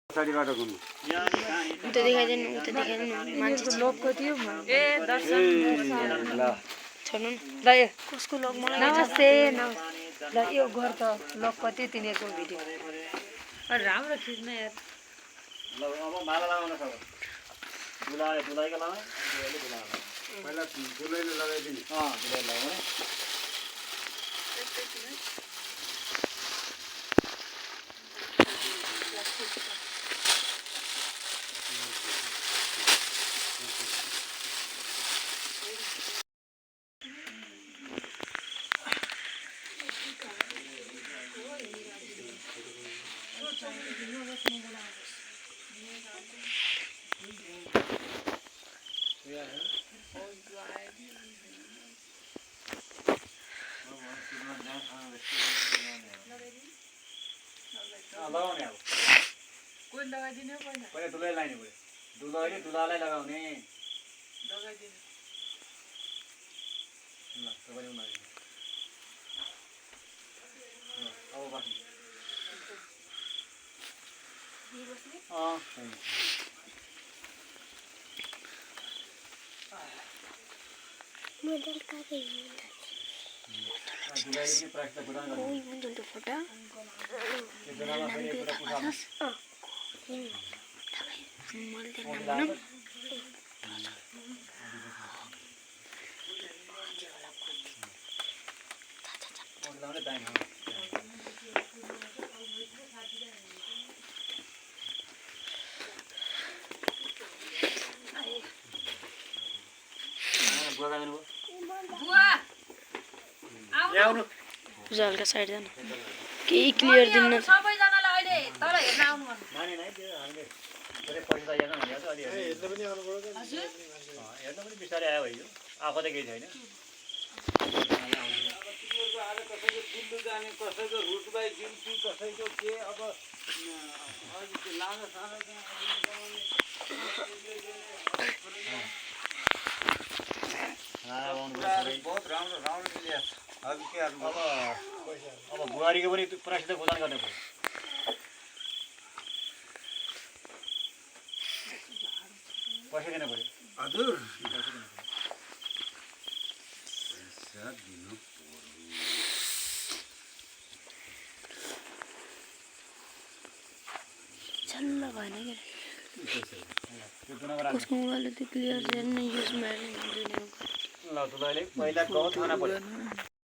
पछाडिबाट घुम्नु उता देखाइदिनु मान्छे लोकको थियो ए ल छोड्नु ल ए कसको लोक मलाई नमस्ते ल यो घर त लोक कति तिनीहरूको भिडियो राम्रो खिच्न यार ल अब माला लगाउन सक्छ दुलाईको लगाए पहिला दुलाईले लगाइदिनु दुलाईले लगाउने लगाउने अब कोही लगाइदिने पहिला पहिला दुलाई लाइने पऱ्यो दुलाईले दुलालाई लगाउने लगाइदिने ल तपाईँले लगाइदिनु अब बस्नु मोडल का गई दुलाईले नि प्रायः प्रदान गर्नु कोही मोडल तो फोटा त्यो बेलामा फेरि एउटा पुछाउनु मोडल नाम लगाउने दाइन पूजा हल्का साइड जानु केही क्लियर दिन्न सबैजनालाई अहिले तर हेर्न आउनु भन्नु माने नै त्यो हामीले धेरै पैसा हेर्न भनिरहेको छ अलि हेर्न पनि आउनु पर्यो हेर्न पनि बिस्तारै आयो भयो आफू त केही छैन कसैको दिल्ली जाने कसैको रुटबाई दिन्छु कसैको के अब लाँदा सानो बहुत राम्रो राम्रो मिलिया अब के अब बुहारीको पनि पुरासित गोदान गर्ने पऱ्यो पैसा दिनु पऱ्यो हजुर छल्ल भएन के त्यो दुनामा कसको मोबाइल त क्लियर छैन युज मार्ने ल दुलाईले पहिला गाउँ थाना पऱ्यो